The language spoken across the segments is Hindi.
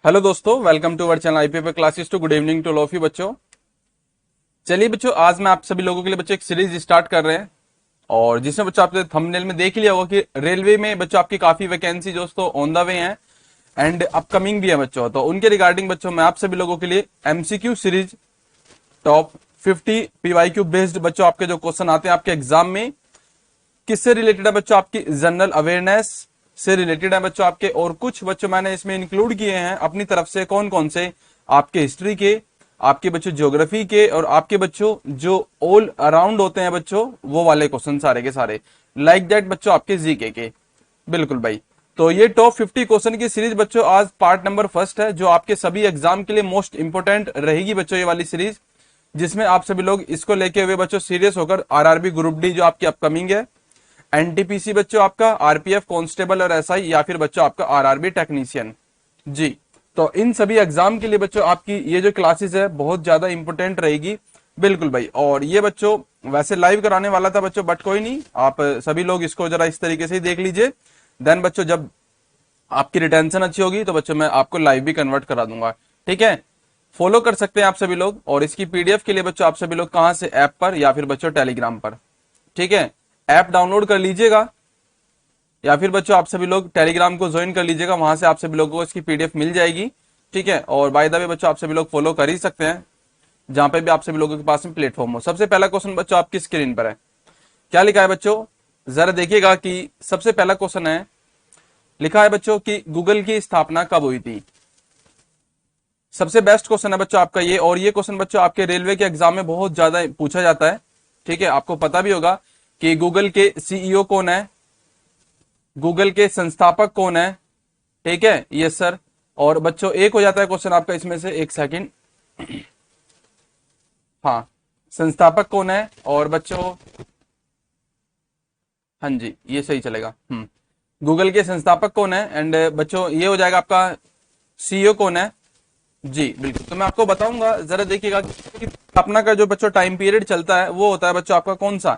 हेलो दोस्तों, welcome to our channel IPF classes two. Good evening to all of you बच्चों। चलिए बच्चों, आज मैं आप सभी लोगों के लिए बच्चों एक सीरीज स्टार्ट कर रहे हैं और जिसमें बच्चों आपने थंबनेल में देख लिया होगा कि रेलवे में बच्चों आपकी काफी वैकेंसी दोस्तों ऑन द वे हैं एंड अपकमिंग भी है बच्चों। तो उनके रिगार्डिंग बच्चों मैं आप सभी लोगों के लिए MCQ series top 50 PYQ based बच्चों आपके जो क्वेश्चन आते हैं आपके एग्जाम में किससे रिलेटेड है बच्चों, आपकी जनरल अवेयरनेस से रिलेटेड है बच्चों आपके। और कुछ बच्चों मैंने इसमें इंक्लूड किए हैं अपनी तरफ से, कौन कौन से, आपके हिस्ट्री के, आपके बच्चों ज्योग्राफी के और आपके बच्चों जो ऑल अराउंड होते हैं बच्चों वो वाले क्वेश्चन सारे के सारे, लाइक दैट बच्चों आपके जीके के। बिल्कुल भाई। तो ये टॉप 50 क्वेश्चन की सीरीज बच्चों आज पार्ट नंबर फर्स्ट है जो आपके सभी एग्जाम के लिए मोस्ट इंपोर्टेंट रहेगी बच्चों ये वाली सीरीज, जिसमें आप सभी लोग इसको लेके हुए बच्चों सीरियस होकर आरआरबी ग्रुप डी जो आपकी अपकमिंग है, एनटीपीसी बच्चों आपका, आरपीएफ कांस्टेबल और एसआई, या फिर बच्चों आपका आरआरबी टेक्नीशियन जी। तो इन सभी एग्जाम के लिए बच्चों आपकी ये जो क्लासेस है बहुत ज्यादा इंपॉर्टेंट रहेगी। बिल्कुल भाई। और ये बच्चों वैसे लाइव कराने वाला था बच्चों, बट कोई नहीं, आप सभी लोग इसको जरा इस तरीके से ही देख लीजिए। देन बच्चों जब आपकी रिटेंशन अच्छी होगी तो बच्चों मैं आपको लाइव भी कन्वर्ट करा दूंगा, ठीक है। फॉलो कर सकते हैं आप सभी लोग। और इसकी पीडीएफ के लिए बच्चों आप सभी लोग कहां से, ऐप पर या फिर बच्चों टेलीग्राम पर, ठीक है। ऐप डाउनलोड कर लीजिएगा या फिर बच्चों आप सभी लोग टेलीग्राम को ज्वाइन कर लीजिएगा, वहां से आप सभी लोगों को इसकी पीडीएफ मिल जाएगी, ठीक है। और बाय द वे बच्चों आप सभी लोग फॉलो कर ही सकते हैं जहां पे भी आप सभी लोगों के पास में प्लेटफॉर्म हो। सबसे पहला क्वेश्चन बच्चों आपकी स्क्रीन पर है, क्या लिखा है बच्चों, जरा देखिएगा कि सबसे पहला क्वेश्चन है, लिखा है बच्चों कि गूगल की स्थापना कब हुई थी। सबसे बेस्ट क्वेश्चन है बच्चों आपका ये। और ये क्वेश्चन बच्चों आपके रेलवे के एग्जाम में बहुत ज्यादा पूछा जाता है, ठीक है। आपको पता भी होगा कि गूगल के सीईओ कौन है, गूगल के संस्थापक कौन है, ठीक है। Yes sir. और बच्चों एक हो जाता है क्वेश्चन आपका इसमें से, एक सेकंड, हाँ, संस्थापक कौन है और बच्चों, हाँ जी ये सही चलेगा। गूगल के संस्थापक कौन है एंड बच्चों ये हो जाएगा आपका सीईओ कौन है जी। बिल्कुल, तो मैं आपको बताऊंगा, जरा देखिएगा कि स्थापना का जो बच्चों टाइम पीरियड चलता है वो होता है बच्चों आपका कौन सा,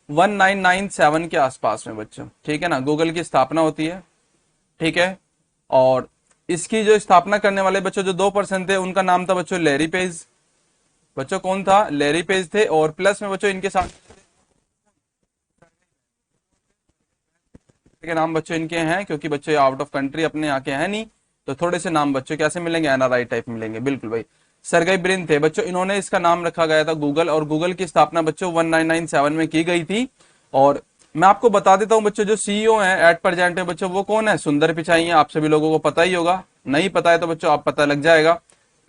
1997 के आसपास में बच्चों, ठीक है ना। गूगल की स्थापना होती है, ठीक है। और इसकी जो स्थापना करने वाले बच्चों जो 2% थे उनका नाम था बच्चों लैरी पेज। बच्चों कौन था, लैरी पेज थे। और प्लस में बच्चों इनके साथ के नाम बच्चों इनके हैं, क्योंकि बच्चों आउट ऑफ कंट्री अपने यहाँ के हैं नहीं, तो थोड़े से नाम बच्चों कैसे मिलेंगे, एनआरआई टाइप मिलेंगे। बिल्कुल भाई। सरगई ब्रिन थे बच्चों, इन्होंने इसका नाम रखा गया था गूगल। और गूगल की स्थापना बच्चों 1997 में की गई थी। और मैं आपको बता देता हूं बच्चों, जो सीईओ हैं एट प्रेजेंट में बच्चों वो कौन है, सुंदर पिचाई है। आप सभी लोगों को पता ही होगा, नहीं पता है तो बच्चों आप पता लग जाएगा,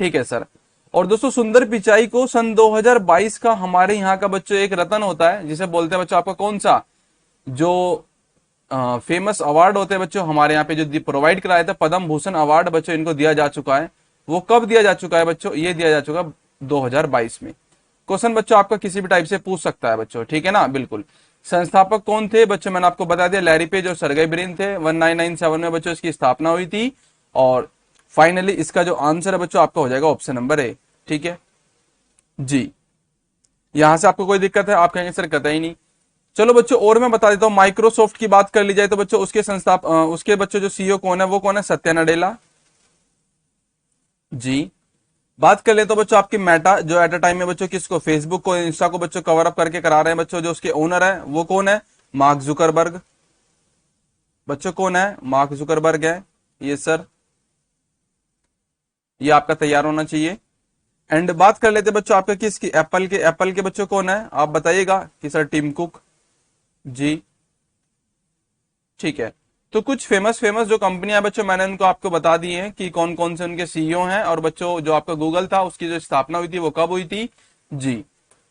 ठीक है सर। और दोस्तों सुंदर पिचाई को सन 2022 का हमारे यहाँ का बच्चों एक रतन होता है जिसे बोलते हैं बच्चों आपका कौन सा, जो फेमस अवार्ड होते हैं बच्चों हमारे यहाँ पे जो प्रोवाइड कराया था, पद्म भूषण अवार्ड बच्चों इनको दिया जा चुका है। वो कब दिया जा चुका है बच्चों, ये दिया जा चुका 2022 में। क्वेश्चन बच्चों आपका किसी भी टाइप से पूछ सकता है बच्चों, ठीक है ना। बिल्कुल। संस्थापक कौन थे बच्चों, मैंने आपको बता दिया, लैरी पेज और सरगई ब्रिन थे। 1997 में बच्चों इसकी स्थापना हुई थी। और फाइनली इसका जो आंसर है बच्चों आपका हो जाएगा ऑप्शन नंबर ए, ठीक है जी। यहां से आपको कोई दिक्कत है, आप कहेंगे सर कतई नहीं। चलो बच्चों और मैं बता देता हूं, माइक्रोसॉफ्ट की बात कर ली जाए तो बच्चों उसके उसके बच्चों जो सीईओ कौन है वो कौन है, सत्या नडेला जी। बात कर ले तो बच्चों आपकी मेटा जो एट अ टाइम में बच्चों किसको, फेसबुक को, इंस्टा को बच्चों कवर अप करके करा रहे हैं बच्चों, जो उसके ओनर है वो कौन है, मार्क जुकरबर्ग। बच्चों कौन है, मार्क जुकरबर्ग है, ये सर, ये आपका तैयार होना चाहिए। एंड बात कर लेते बच्चों आपका किसकी, एप्पल के बच्चों कौन है, आप बताइएगा कि सर टिम कुक जी, ठीक है। तो कुछ फेमस फेमस जो कंपनियां बच्चों मैंने उनको आपको बता दी हैं कि कौन कौन से उनके सीईओ हैं। और बच्चों जो आपका गूगल था उसकी जो स्थापना हुई थी वो कब हुई थी जी।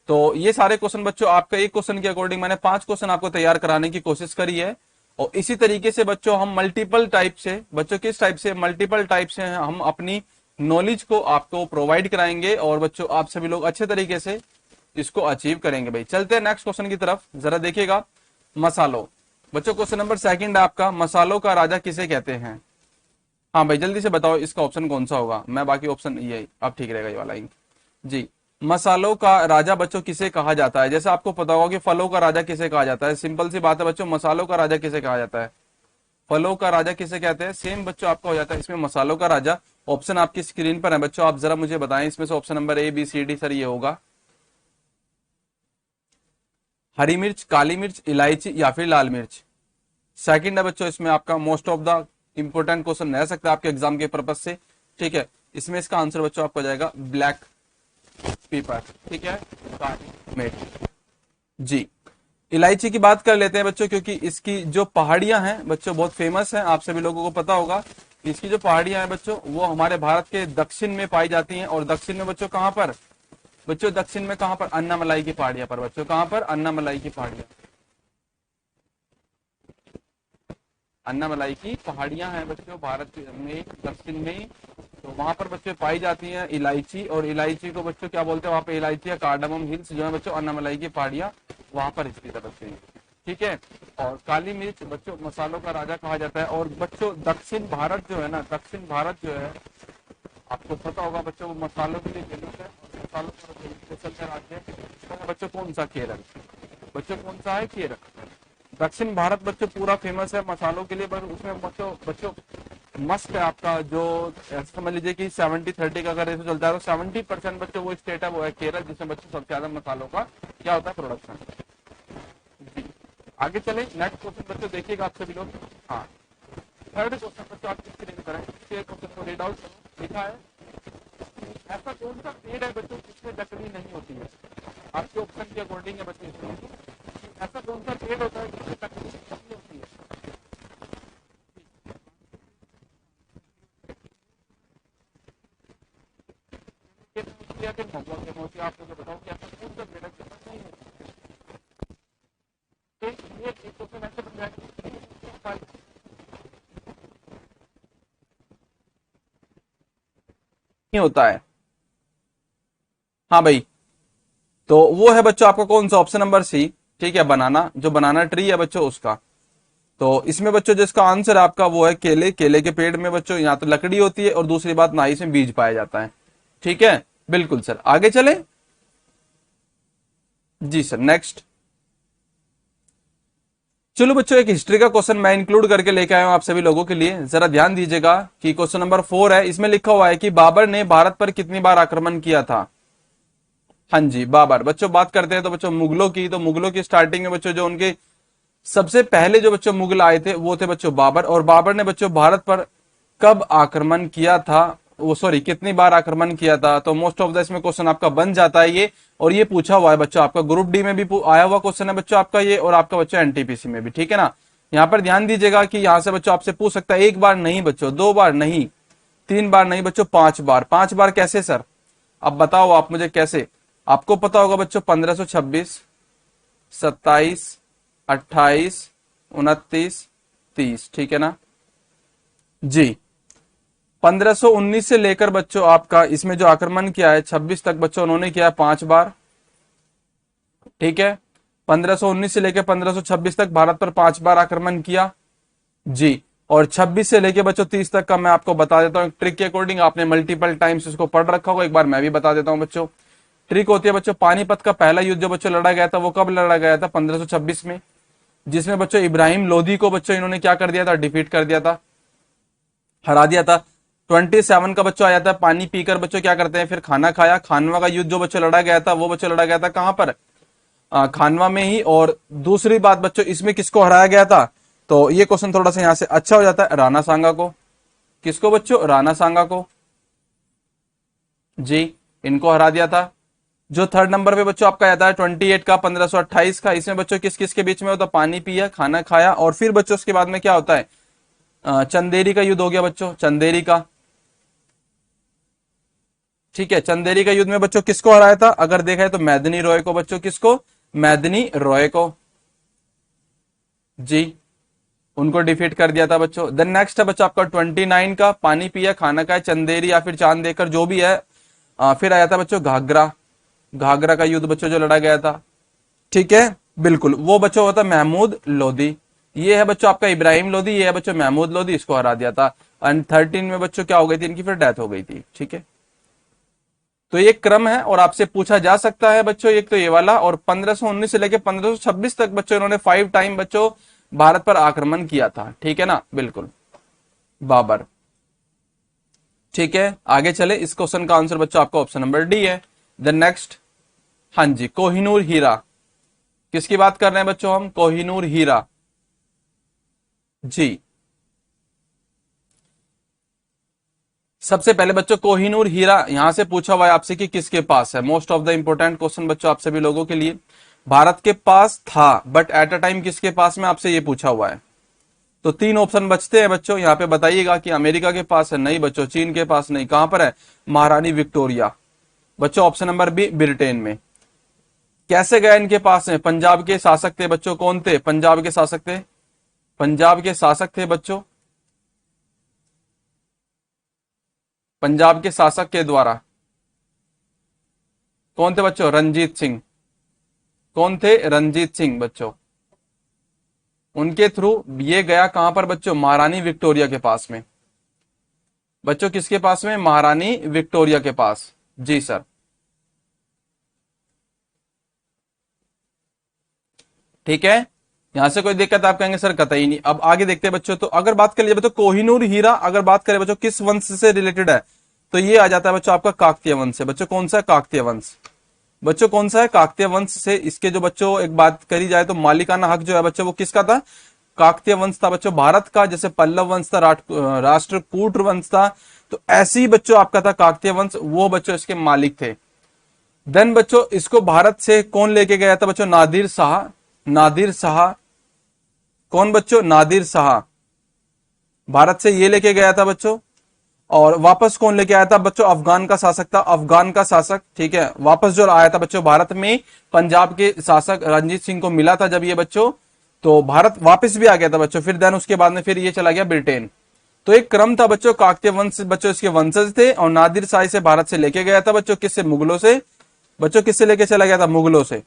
तो ये सारे क्वेश्चन बच्चों आपका एक क्वेश्चन के अकॉर्डिंग मैंने 5 क्वेश्चन आपको तैयार कराने की कोशिश करी है। और इसी तरीके से बच्चों हम मल्टीपल टाइप से, बच्चों किस टाइप से, मल्टीपल टाइप से हम अपनी नॉलेज को आपको प्रोवाइड कराएंगे और बच्चों आप सभी लोग अच्छे तरीके से इसको अचीव करेंगे भाई। चलते हैं नेक्स्ट क्वेश्चन की तरफ, जरा देखिएगा। मसालों बच्चों, क्वेश्चन नंबर सेकंड है आपका, मसालों का राजा किसे कहते हैं। हाँ भाई जल्दी से बताओ इसका ऑप्शन कौन सा होगा, मैं बाकी ऑप्शन ये अब ठीक रहेगा ये वाला ही जी। मसालों का राजा बच्चों किसे कहा जाता है, जैसे आपको पता होगा कि फलों का राजा किसे कहा जाता है, सिंपल सी बात है बच्चों, मसालों का राजा किसे कहा जाता है, फलों का राजा किसे कहते हैं, सेम बच्चों आपका हो जाता है इसमें मसालों का राजा। ऑप्शन आपकी स्क्रीन पर है बच्चों, आप जरा मुझे बताएं इसमें से option number A B C D sir ये होगा। हरी मिर्च, काली मिर्च, इलायची या फिर लाल मिर्च। सेकंड है बच्चों इसमें आपका most of the important question रह सकता है आपके एग्जाम के पर्पज से, ठीक है। इसमें इसका आंसर बच्चों आपको जाएगा ब्लैक पेपर, ठीक है, काली मिर्च। जी, इलायची की बात कर लेते हैं बच्चों, क्योंकि इसकी जो पहाड़ियां हैं बच्चों बहुत फेमस है, आप सभी लोगों को पता होगा। इसकी जो पहाड़ियां हैं बच्चों वो हमारे भारत के दक्षिण में पाई जाती हैं, और दक्षिण में बच्चों कहां पर, बच्चों दक्षिण में कहां पर, अन्नामलाई की पहाड़ियां पर बच्चों, कहां पर, अन्नामलाई की पहाड़ियां, अन्नामलाई की पहाड़ियां हैं बच्चों भारत में दक्षिण में, तो वहां पर बच्चों पाई जाती हैं इलायची, और इलायची को बच्चों क्या बोलते हैं वहां पे, इलायची या कार्डामम हिल्स जो है बच्चों अन्नामलाई की पहाड़ियां वहां पर स्थित है बच्चों, ठीक है। और काली मिर्च बच्चों मसालों का राजा कहा जाता है। और बच्चों दक्षिण भारत जो है ना, दक्षिण भारत जो है आपको पता होगा बच्चों वो मसालों के लिए फेमस है, और मसालों का स्पेशल का राज्य है बच्चों कौन सा, केरल। बच्चों कौन सा है, केरल। दक्षिण भारत बच्चों पूरा फेमस है मसालों के लिए, पर उसमें बच्चों बच्चों मस्त है आपका जो, समझ लीजिए कि 70-30 का अगर रेशो चलता है तो 70% बच्चों वो स्टेट है वो है केरल, जिसमें बच्चों सबसे ज्यादा मसालों का क्या होता है, प्रोडक्शन। जी, आगे चले नेक्स्ट क्वेश्चन बच्चों देखिएगा आप सभी लोग। हाँ, थर्ड क्वेश्चन बच्चों आपकी स्क्रीन पर है, क्वेश्चन को रीड आउट करो। लिखा है ऐसा कौन सा पेड़ है बच्चों जिसमें लकड़ी नहीं होती है, आपके ऑप्शन के अकॉर्डिंग है बच्चों इसमें, ऐसा कौन सा पेड़ होता है जिसमें लकड़ी नहीं होती है। या फिर महुआ के मोती, आप मुझे बताओ कि ऐसा कौन सा पेड़ है जिसमें नहीं होती है। ये एक क्वेश्चन ऐसे बन जाएगा नहीं होता है। हाँ भाई, तो वो है बच्चों आपका कौन सा, ऑप्शन नंबर सी, ठीक है, बनाना, जो बनाना ट्री है बच्चों उसका। तो इसमें बच्चों जिसका आंसर है आपका वो है केले। केले के पेड़ में बच्चों यहाँ तो लकड़ी होती है, और दूसरी बात ना ही इसमें बीज पाया जाता है, ठीक है, बिल्कुल सर। आगे चले, जी सर नेक्स्ट। चलो बच्चों एक हिस्ट्री का क्वेश्चन मैं इंक्लूड करके लेके आया हूं आप सभी लोगों के लिए, जरा ध्यान दीजिएगा कि क्वेश्चन नंबर 4 है, इसमें लिखा हुआ है कि बाबर ने भारत पर कितनी बार आक्रमण किया था। हाँ जी, बाबर। बच्चों बात करते हैं तो बच्चों मुगलों की, तो मुगलों की स्टार्टिंग में बच्चों जो उनके सबसे पहले जो बच्चों मुगल आए थे वो थे बच्चों बाबर, और बाबर ने बच्चों भारत पर कब आक्रमण किया था, वो सॉरी कितनी बार आक्रमण किया था। तो मोस्ट ऑफ द इसमें क्वेश्चन आपका बन जाता है ये, और ये पूछा हुआ है बच्चों आपका ग्रुप डी में भी आया हुआ क्वेश्चन है बच्चों आपका ये, और आपका बच्चों एनटीपीसी में भी, ठीक है ना। यहाँ पर ध्यान दीजिएगा कि यहाँ से बच्चों आपसे पूछ सकता है, एक बार नहीं बच्चों, 2 बार नहीं, 3 बार नहीं बच्चों, 5 बार। 5 बार कैसे सर, अब बताओ आप मुझे कैसे। आपको पता होगा बच्चों 1526, 27, 28, 29, 30, ठीक है ना जी। 1519 से लेकर बच्चों आपका इसमें जो आक्रमण किया है 26 तक बच्चों उन्होंने किया 5 बार, ठीक है। 1519 से लेकर 1526 तक भारत पर 5 बार आक्रमण किया जी। और 26 से लेकर बच्चों 30 तक का मैं आपको बता देता हूँ ट्रिक के अकॉर्डिंग, आपने मल्टीपल टाइम्स इसको पढ़ रखा होगा, एक बार मैं भी बता देता हूँ बच्चों। ट्रिक होती है बच्चों, पानीपत का पहला युद्ध जो बच्चों लड़ा गया था वो कब लड़ा गया था, 1526 में, जिसमें बच्चों इब्राहिम लोधी को बच्चों इन्होंने क्या कर दिया था, डिफीट कर दिया था, हरा दिया था। 27 का बच्चों आया था, पानी पीकर बच्चों क्या करते हैं फिर खाना खाया। खानवा का युद्ध जो बच्चों लड़ा गया था वो बच्चों लड़ा गया था कहां पर, खानवा में ही। और दूसरी बात बच्चों इसमें किसको हराया गया था, तो ये क्वेश्चन थोड़ा सा यहां से अच्छा हो जाता है, राणा सांगा को। किसको बच्चों, राणा सांगा को जी, इनको हरा दिया था। जो थर्ड नंबर पे बच्चों आपका आता है 28 का 1528 का, इसमें बच्चों किस किस के बीच में होता है, पानी पिया, खाना खाया, और फिर बच्चों उसके बाद में क्या होता है, चंदेरी का युद्ध हो गया बच्चों, चंदेरी का, ठीक है। चंदेरी का युद्ध में बच्चों किसको हराया था, अगर देखा है तो मैदनी रॉय को बच्चों, किसको, मैदनी रॉय को जी, उनको डिफीट कर दिया था बच्चों। देन नेक्स्ट है बच्चों आपका 29 का, पानी पिया, खाना खाया, चंदेरी या फिर चांद देकर जो भी है। फिर आया था बच्चों घाघरा, घाघरा का युद्ध बच्चों जो लड़ा गया था, ठीक है, बिल्कुल वो बच्चों होता महमूद लोधी। ये है बच्चों आपका इब्राहिम लोधी, ये है बच्चों महमूद लोधी, इसको हरा दिया था। एंड 13 में बच्चों क्या हो गई थी, इनकी फिर डेथ हो गई थी, ठीक है। तो ये क्रम है और आपसे पूछा जा सकता है बच्चों, एक तो ये वाला, और 1519 से लेकर 1526 तक बच्चों इन्होंने 5 टाइम बच्चों भारत पर आक्रमण किया था, ठीक है ना, बिल्कुल बाबर। ठीक है, आगे चले। इस क्वेश्चन का आंसर बच्चों आपका ऑप्शन नंबर डी है। द नेक्स्ट, हाँ जी, कोहिनूर हीरा। किसकी बात कर रहे हैं बच्चों हम? कोहिनूर हीरा जी। सबसे पहले बच्चों कोहिनूर हीरा यहां से पूछा हुआ है आपसे कि किसके पास है। Most of the important question बच्चों आप सभी लोगों के लिए। भारत के पास था बट एट अ टाइम किसके पास में, आपसे ये पूछा हुआ है। तो तीन ऑप्शन बचते हैं बच्चों, यहाँ पे बताइएगा कि अमेरिका के पास है, नहीं बच्चों, चीन के पास नहीं, कहां पर है? महारानी विक्टोरिया। बच्चों ऑप्शन नंबर बी, ब्रिटेन में। कैसे गया इनके पास में? पंजाब के शासक थे बच्चों। कौन थे? पंजाब के शासक थे। पंजाब के शासक थे बच्चों, पंजाब के शासक के द्वारा। कौन थे बच्चों? रंजीत सिंह। कौन थे? रंजीत सिंह बच्चों। उनके थ्रू ये गया कहां पर बच्चों? महारानी विक्टोरिया के पास में। बच्चों किसके पास में? महारानी विक्टोरिया के पास। जी सर। ठीक है, यहां से कोई दिक्कत आप कहेंगे सर कतई नहीं। अब आगे देखते हैं बच्चों। तो अगर बात करिए बच्चों कोहिनूर हीरा, अगर बात करें बच्चों किस वंश से रिलेटेड है, तो ये आ जाता है बच्चों आपका काकतीय वंश से। बच्चों कौन सा है? काकतीय वंश। बच्चों कौन सा है? काकतीय वंश से। इसके जो बच्चों एक बात करी जाए तो मालिकाना हक जो है बच्चों वो किसका था? काकतीय वंश था बच्चों, भारत का। जैसे पल्लव वंश था, राष्ट्रकूट वंश था, तो ऐसे ही बच्चों आपका था काकतीय वंश, वो बच्चों इसके मालिक थे। देन बच्चों इसको भारत से कौन लेके गया था बच्चों? नादिर शाह। नादिर शाह। कौन बच्चों? नादिर शाह। भारत से ये लेके गया था बच्चों। और वापस कौन लेके आया था बच्चों? अफगान का शासक था, अफगान का शासक। ठीक है, वापस जो आया था बच्चों भारत में, पंजाब के शासक रंजीत सिंह को मिला था जब ये बच्चों, तो भारत वापस भी आ गया था बच्चों। फिर देन उसके बाद में फिर ये चला गया ब्रिटेन। तो एक क्रम था बच्चों, काकतीय वंश बच्चों इसके वंशज थे, और नादिर शाह से भारत से लेके गया था बच्चों। किससे? मुगलों से। बच्चों किससे लेके चला गया था? मुगलों से।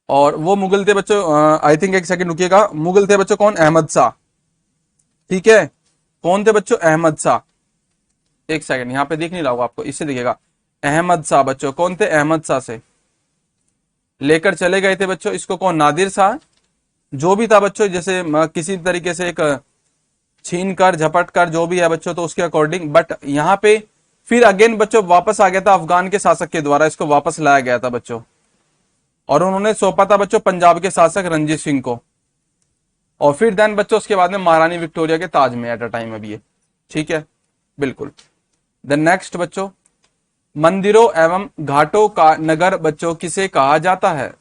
और वो मुगल थे बच्चों, आई थिंक एक सेकंड रुकिएगा, मुगल थे बच्चों कौन? अहमद शाह। ठीक है, कौन थे बच्चों? अहमद शाह। एक सेकंड, यहां पे दिख नहीं रहा होगा आपको, इससे दिखेगा। अहमद शाह बच्चों, कौन थे? अहमद शाह से लेकर चले गए थे बच्चों इसको। कौन? नादिर शाह। जो भी था बच्चों, जैसे किसी तरीके से एक छीन कर झपट कर जो भी है बच्चों, तो उसके अकॉर्डिंग। बट यहाँ पे फिर अगेन बच्चों वापस आ गया था, अफगान के शासक के द्वारा इसको वापस लाया गया था बच्चों। और उन्होंने सौंपा था बच्चों पंजाब के शासक रंजीत सिंह को। और फिर देन बच्चों उसके बाद में महारानी विक्टोरिया के ताज में एट अ टाइम अभी ये। ठीक है, बिल्कुल। द नेक्स्ट बच्चों, मंदिरों एवं घाटों का नगर बच्चों किसे कहा जाता है?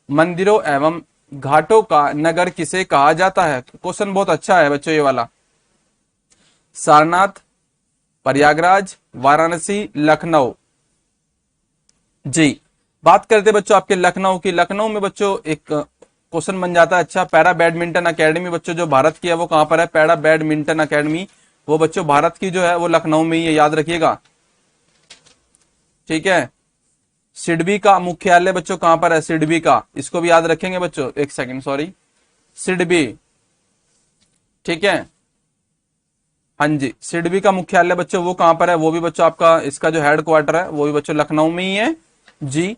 मंदिरों एवं घाटों का नगर किसे कहा जाता है? क्वेश्चन बहुत अच्छा है बच्चों ये वाला। सारनाथ, प्रयागराज, वाराणसी, लखनऊ। जी, बात करते बच्चों आपके लखनऊ की। लखनऊ में बच्चों एक क्वेश्चन बन जाता है। अच्छा, पैरा बैडमिंटन एकेडमी बच्चों जो भारत की है वो कहां पर है? पैरा बैडमिंटन एकेडमी वो बच्चों भारत की जो है वो लखनऊ में ही है, याद रखिएगा। ठीक है, सिडबी का मुख्यालय बच्चों कहां पर है? सिडबी का, इसको भी याद रखेंगे बच्चों। एक सेकंड, सॉरी, सिडबी। ठीक है, हाँ जी, सिडबी का मुख्यालय बच्चों वो कहां पर है? वो भी बच्चों आपका इसका जो हेड क्वार्टर है वो भी बच्चों लखनऊ में ही है। जी,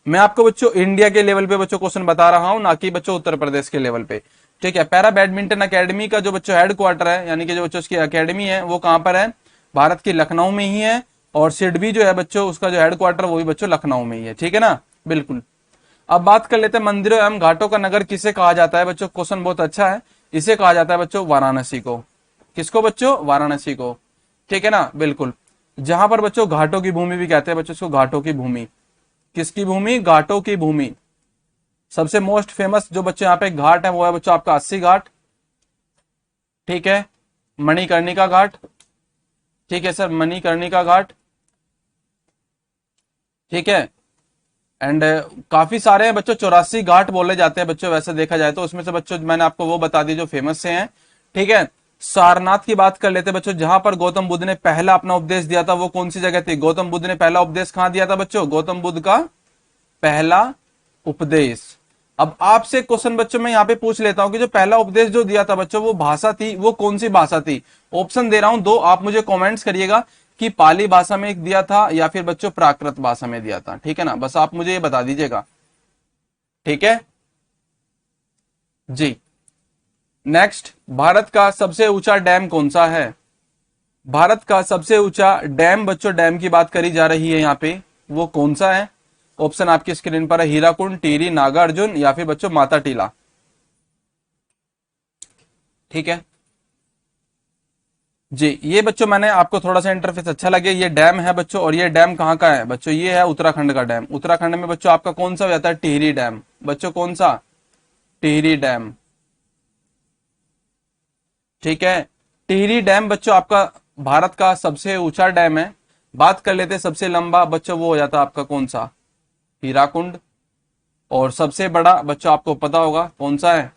मैं आपको बच्चों इंडिया के लेवल पे बच्चों क्वेश्चन बता रहा हूं, ना कि बच्चों उत्तर प्रदेश के लेवल पे। ठीक है, पैरा बैडमिंटन एकेडमी का जो बच्चों हेड क्वार्टर है, यानी कि जो बच्चों उसकी एकेडमी है वो कहां पर है? भारत की लखनऊ में ही है। और सिडबी जो है बच्चों उसका जो हेड क्वार्टर वो भी बच्चों लखनऊ में ही है। ठीक है ना, बिल्कुल। अब बात कर लेते हैं मंदिरों एवं घाटों का नगर किसे कहा जाता है बच्चों। क्वेश्चन बहुत अच्छा है। इसे कहा जाता है बच्चों वाराणसी को। किसको बच्चों? वाराणसी को। ठीक है ना, बिल्कुल। जहां पर बच्चों घाटों की भूमि भी कहते हैं बच्चों इसको, घाटों की भूमि। किसकी भूमि? घाटों की भूमि। सबसे मोस्ट फेमस जो बच्चों यहाँ पे घाट है वो है बच्चों आपका अस्सी घाट। ठीक है, मणिकर्णिका घाट। ठीक है सर, मणिकर्णिका घाट। ठीक है, एंड काफी सारे हैं बच्चों, 84 घाट बोले जाते हैं बच्चों वैसे देखा जाए तो। उसमें से बच्चों मैंने आपको वो बता दी जो फेमस से हैं। ठीक है, सारनाथ की बात कर लेते हैं बच्चों, जहां पर गौतम बुद्ध ने पहला अपना उपदेश दिया था वो कौन सी जगह थी? गौतम बुद्ध ने पहला उपदेश कहां दिया था बच्चों? गौतम बुद्ध का पहला उपदेश। अब आपसे क्वेश्चन बच्चों मैं यहाँ पे पूछ लेता हूं कि जो पहला उपदेश जो दिया था बच्चों वो भाषा थी, वो कौन सी भाषा थी? ऑप्शन दे रहा हूं दो, आप मुझे कमेंट्स करिएगा कि पाली भाषा में दिया था या फिर बच्चों प्राकृत भाषा में दिया था। ठीक है ना, बस आप मुझे ये बता दीजिएगा। ठीक है जी। नेक्स्ट, भारत का सबसे ऊंचा डैम कौन सा है? भारत का सबसे ऊंचा डैम बच्चों, डैम की बात करी जा रही है यहाँ पे, वो कौन सा है? ऑप्शन आपकी स्क्रीन पर है, हीराकुंड, टिहरी, नागार्जुन या फिर बच्चों माता टीला। ठीक है जी, ये बच्चों मैंने आपको थोड़ा सा इंटरफेस अच्छा लगे, ये डैम है बच्चों, और ये डैम कहाँ का है बच्चों? ये है उत्तराखंड का डैम। उत्तराखंड में बच्चों आपका कौन सा हो जाता है? टिहरी डैम। बच्चों कौन सा? टिहरी डैम। ठीक है, टिहरी डैम बच्चों आपका भारत का सबसे ऊंचा डैम है। बात कर लेते हैं सबसे लंबा बच्चों, वो हो जाता है आपका कौन सा? हीराकुंड। और सबसे बड़ा बच्चों आपको पता होगा कौन सा है?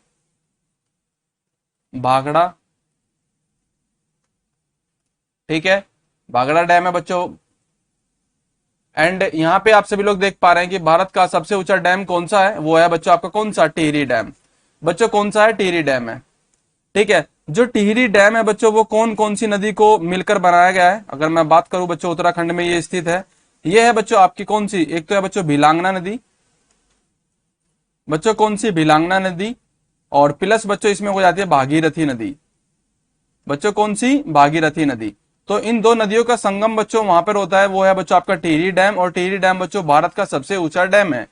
भाखड़ा। ठीक है, भाखड़ा डैम है बच्चों। एंड यहाँ पे आप सभी लोग देख पा रहे हैं कि भारत का सबसे ऊंचा डैम कौन सा है? वो है बच्चों आपका कौन सा? टिहरी डैम। बच्चों कौन सा है? टिहरी डैम है। ठीक है, जो टिहरी डैम है बच्चों, वो कौन कौन सी नदी को मिलकर बनाया गया है? अगर मैं बात करूं बच्चों, उत्तराखंड में ये स्थित है। ये है बच्चों आपकी कौन सी? एक तो है बच्चों भिलांगना नदी। बच्चों कौन सी? भिलांगना नदी। और प्लस बच्चों इसमें हो जाती है भागीरथी नदी। बच्चों कौन सी? भागीरथी नदी। तो इन दो नदियों का संगम बच्चों वहां पर होता है, वो है बच्चों आपका टिहरी डैम। और टिहरी डैम बच्चों भारत का सबसे ऊंचा डैम है।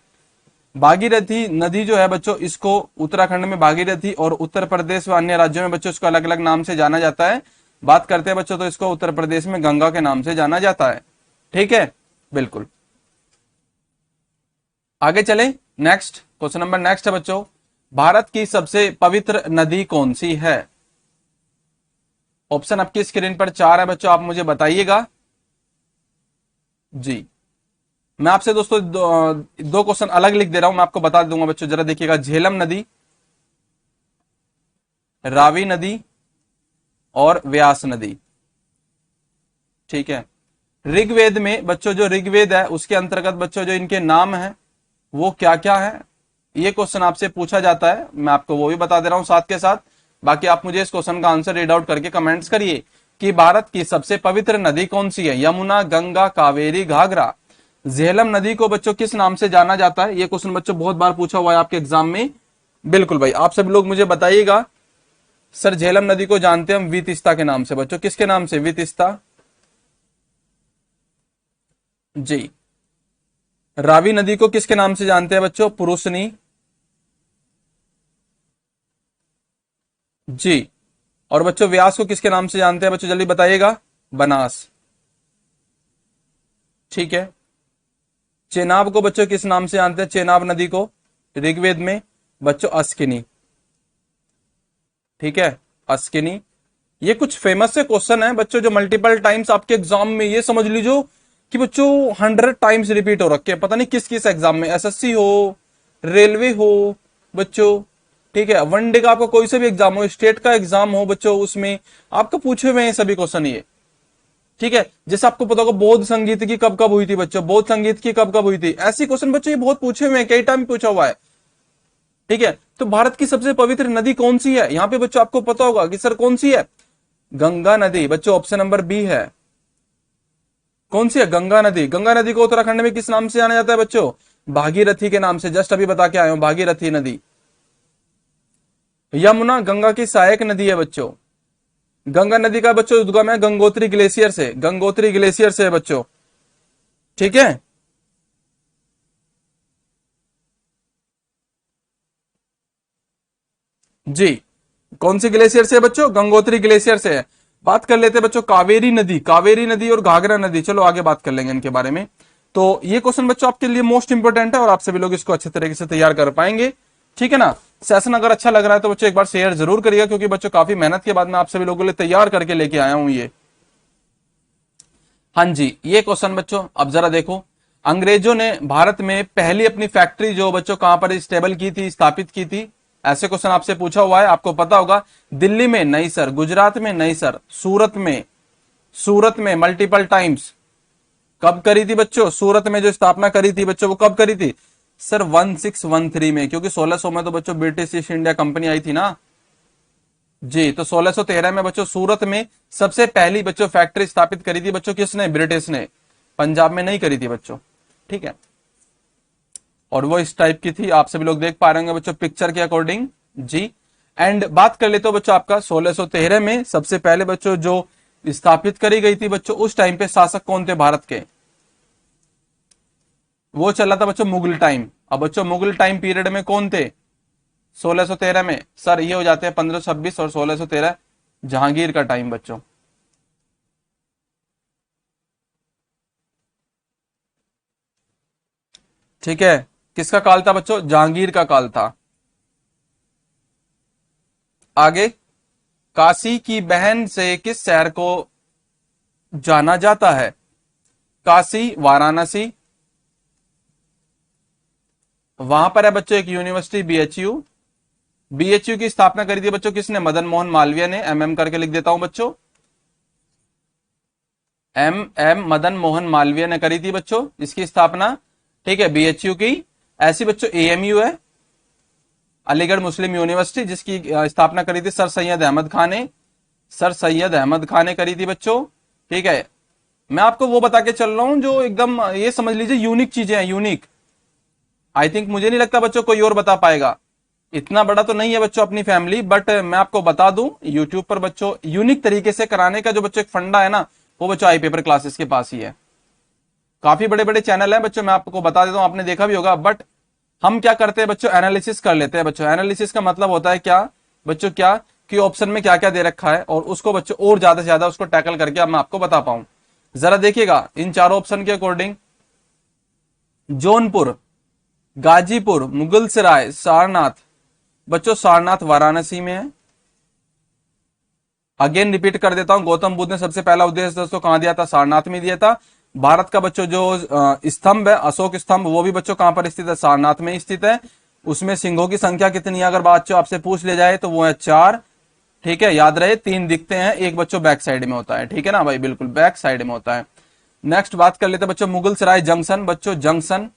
भागीरथी नदी जो है बच्चों, इसको उत्तराखंड में भागीरथी और उत्तर प्रदेश व अन्य राज्यों में बच्चों इसको अलग अलग नाम से जाना जाता है। बात करते हैं बच्चों तो इसको उत्तर प्रदेश में गंगा के नाम से जाना जाता है। ठीक है, बिल्कुल। आगे चले, नेक्स्ट क्वेश्चन नंबर नेक्स्ट है बच्चों, भारत की सबसे पवित्र नदी कौन सी है? ऑप्शन आपकी स्क्रीन पर 4 है बच्चों, आप मुझे बताइएगा जी। मैं आपसे दोस्तों दो क्वेश्चन अलग लिख दे रहा हूं, मैं आपको बता दूंगा बच्चों, जरा देखिएगा। झेलम नदी, रावी नदी और व्यास नदी। ठीक है, ऋग्वेद में बच्चों, जो ऋग्वेद है उसके अंतर्गत बच्चों जो इनके नाम है वो क्या क्या है, ये क्वेश्चन आपसे पूछा जाता है। मैं आपको वो भी बता दे रहा हूं साथ के साथ। बाकी आप मुझे इस क्वेश्चन का आंसर रीड आउट करके कमेंट्स करिए कि भारत की सबसे पवित्र नदी कौन सी है? यमुना, गंगा, कावेरी, घाघरा। झेलम नदी को बच्चों किस नाम से जाना जाता है? ये क्वेश्चन बच्चों बहुत बार पूछा हुआ है आपके एग्जाम में। बिल्कुल भाई, आप सब लोग मुझे बताइएगा। सर झेलम नदी को जानते हैं हम वितिस्ता के नाम से बच्चों। किसके नाम से? वितिस्ता जी। रावी नदी को किसके नाम से जानते हैं बच्चों? पुरुषनी जी। और बच्चों व्यास को किसके नाम से जानते हैं बच्चों? जल्दी बताइएगा। बनास। ठीक है, चेनाब को बच्चों किस नाम से जानते हैं? चेनाब नदी को ऋग्वेद में बच्चों अस्किनी। ठीक है, अस्किनी। ये कुछ फेमस से क्वेश्चन है बच्चों, जो मल्टीपल टाइम्स आपके एग्जाम में, ये समझ लीजिए कि बच्चों 100 टाइम्स रिपीट हो रखे हैं, पता नहीं किस किस एग्जाम में, एसएससी हो, रेलवे हो बच्चों। ठीक है, वनडे का आपका कोई सा भी एग्जाम हो, स्टेट का एग्जाम हो बच्चों, उसमें आपको पूछे हुए हैं सभी क्वेश्चन ये। ठीक है, जैसे आपको पता होगा बौद्ध संगीत की कब कब हुई थी बच्चों, बौद्ध संगीत की कब कब हुई थी, ऐसी क्वेश्चन बच्चों ये बहुत पूछे हुए हैं, कई टाइम पूछा हुआ है। ठीक है, तो भारत की सबसे पवित्र नदी कौन सी है? यहां पे बच्चों आपको पता होगा कि सर कौन सी है? गंगा नदी। बच्चों ऑप्शन नंबर बी है। कौन सी है? गंगा नदी। गंगा नदी को उत्तराखंड में किस नाम से जाना जाता है बच्चों? भागीरथी के नाम से, जस्ट अभी बता के आए हूं, भागीरथी नदी। यमुना गंगा की सहायक नदी है बच्चों। गंगा नदी का बच्चों उद्गम है गंगोत्री ग्लेशियर से, गंगोत्री ग्लेशियर से है बच्चों। ठीक है, जी। कौन सी ग्लेशियर से है बच्चों? गंगोत्री ग्लेशियर से है। बात कर लेते हैं बच्चों कावेरी नदी, कावेरी नदी और घाघरा नदी। चलो आगे बात कर लेंगे इनके बारे में। तो ये क्वेश्चन बच्चों आपके लिए मोस्ट इंपोर्टेंट है और आप सभी लोग इसको अच्छे तरीके से तैयार कर पाएंगे। ठीक है ना? सेशन अगर अच्छा लग रहा है तो बच्चों एक बार शेयर जरूर करिएगा, क्योंकि बच्चों काफी मेहनत के बाद मैं आप सभी लोगों के लिए तैयार करके लेके आया हूं ये। हाँ जी, ये क्वेश्चन बच्चों अब जरा देखो। अंग्रेजों ने भारत में पहली अपनी फैक्ट्री जो बच्चों कहां पर स्टेबल की थी, स्थापित की थी? ऐसे क्वेश्चन आपसे पूछा हुआ है, आपको पता होगा। दिल्ली में नई सर, गुजरात में नई सर, सूरत में मल्टीपल टाइम्स। कब करी थी बच्चों? सूरत में जो स्थापना करी थी बच्चों, वो कब करी थी? सर 1613 में, क्योंकि 1600 में तो बच्चों ब्रिटिश ईस्ट इंडिया कंपनी आई थी ना जी। तो 1613 में बच्चों सूरत में सबसे पहली बच्चों फैक्ट्री स्थापित करी थी बच्चों, किसने? ब्रिटिश ने। पंजाब में नहीं करी थी बच्चों। ठीक है, और वो इस टाइप की थी, आप सभी लोग देख पा रहे होंगे बच्चों पिक्चर के अकॉर्डिंग जी। एंड बात कर लेते हो बच्चों आपका 1613 में सबसे पहले बच्चों जो स्थापित करी गई थी बच्चों, उस टाइम पे शासक कौन थे भारत के? वो चला था बच्चों मुगल टाइम। अब बच्चों मुगल टाइम पीरियड में कौन थे? 1613 में सर ये हो जाते हैं 1526 और 1613 जहांगीर का टाइम बच्चों। ठीक है, किसका काल था बच्चों? जहांगीर का काल था। आगे, काशी की बहन से किस शहर को जाना जाता है? काशी, वाराणसी। वहां पर है बच्चों एक यूनिवर्सिटी बीएचयू। बीएचयू की स्थापना करी थी बच्चों किसने? मदन मोहन मालवीय ने। एमएम करके लिख देता हूं बच्चों, एम एम मदन मोहन मालवीय ने करी थी बच्चों इसकी स्थापना। ठीक है, बीएचयू की। ऐसी बच्चों एएमयू है, अलीगढ़ मुस्लिम यूनिवर्सिटी, जिसकी स्थापना करी थी सर सैयद अहमद खान ने। सर सैयद अहमद खान ने करी थी बच्चों। ठीक है, मैं आपको वो बता के चल रहा हूं जो एकदम ये समझ लीजिए यूनिक चीजें हैं, यूनिक। आई थिंक मुझे नहीं लगता बच्चों कोई और बता पाएगा। इतना बड़ा तो नहीं है बच्चों अपनी फैमिली, बट मैं आपको बता दूं यूट्यूब पर बच्चों यूनिक तरीके से कराने का जो बच्चों एक फंडा है ना, वो बच्चों आई पेपर क्लासेस के पास ही है। काफी बड़े बड़े चैनल हैं बच्चों, मैं आपको बता देता हूं, आपने देखा भी होगा। बट हम क्या करते हैं बच्चों? एनालिसिस कर लेते हैं बच्चों। एनालिसिस का मतलब होता है क्या बच्चों? क्या कि ऑप्शन में क्या क्या दे रखा है और उसको बच्चों और ज्यादा से ज्यादा उसको टैकल करके अब मैं आपको बता पाऊं। जरा देखिएगा इन चारों ऑप्शन के अकॉर्डिंग, जौनपुर, गाजीपुर, मुगलसराय, सारनाथ। बच्चों सारनाथ वाराणसी में है। अगेन रिपीट कर देता हूं, गौतम बुद्ध ने सबसे पहला उपदेश दोस्तों कहां दिया था? सारनाथ में दिया था। भारत का बच्चों जो स्तंभ है, अशोक स्तंभ, वो भी बच्चों कहां पर स्थित है? सारनाथ में स्थित है। उसमें सिंहों की संख्या कितनी है अगर बच्चों आपसे पूछ ले जाए तो वो है 4। ठीक है, याद रहे 3 दिखते हैं, एक बच्चों बैक साइड में होता है। ठीक है ना भाई, बिल्कुल बैक साइड में होता है। नेक्स्ट बात कर लेते हैं बच्चों मुगल सराय जंक्शन। बच्चों जंक्शन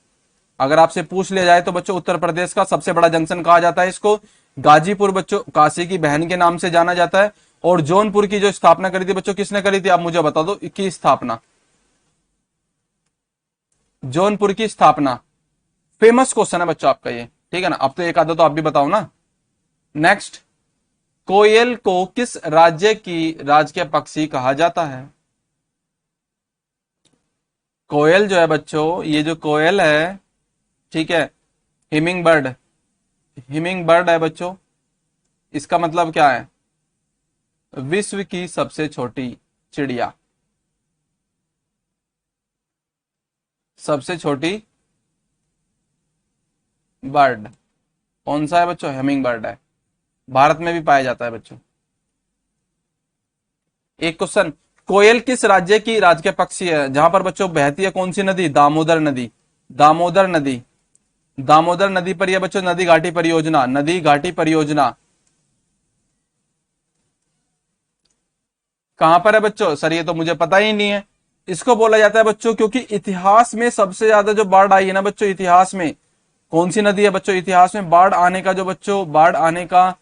अगर आपसे पूछ लिया जाए तो बच्चों उत्तर प्रदेश का सबसे बड़ा जंक्शन कहा जाता है इसको। गाजीपुर बच्चों काशी की बहन के नाम से जाना जाता है। और जौनपुर की जो स्थापना करी थी बच्चों किसने करी थी? आप मुझे बता दो की स्थापना। जौनपुर की स्थापना, फेमस क्वेश्चन है बच्चों आपका ये। ठीक है ना, अब तो एक आधा तो आप भी बताओ ना। नेक्स्ट, कोयल को किस राज्य की राजकीय पक्षी कहा जाता है? कोयल जो है बच्चों, ये जो कोयल है, ठीक है, हिमिंग बर्ड, हिमिंग बर्ड है बच्चों। इसका मतलब क्या है? विश्व की सबसे छोटी चिड़िया, सबसे छोटी बर्ड कौन सा है बच्चों? हिमिंग बर्ड है। भारत में भी पाया जाता है बच्चों। एक क्वेश्चन, कोयल किस राज्य की राजकीय पक्षी है? जहां पर बच्चों बहती है कौन सी नदी? दामोदर नदी। दामोदर नदी, दामोदर नदी पर यह बच्चों नदी घाटी परियोजना, नदी घाटी परियोजना कहां पर है बच्चों? सर ये तो मुझे पता ही नहीं है। इसको बोला जाता है बच्चों क्योंकि इतिहास में सबसे ज्यादा जो बाढ़ आई है ना बच्चों, इतिहास में कौन सी नदी है बच्चों? इतिहास में बाढ़ आने का जो बच्चों, बाढ़ आने का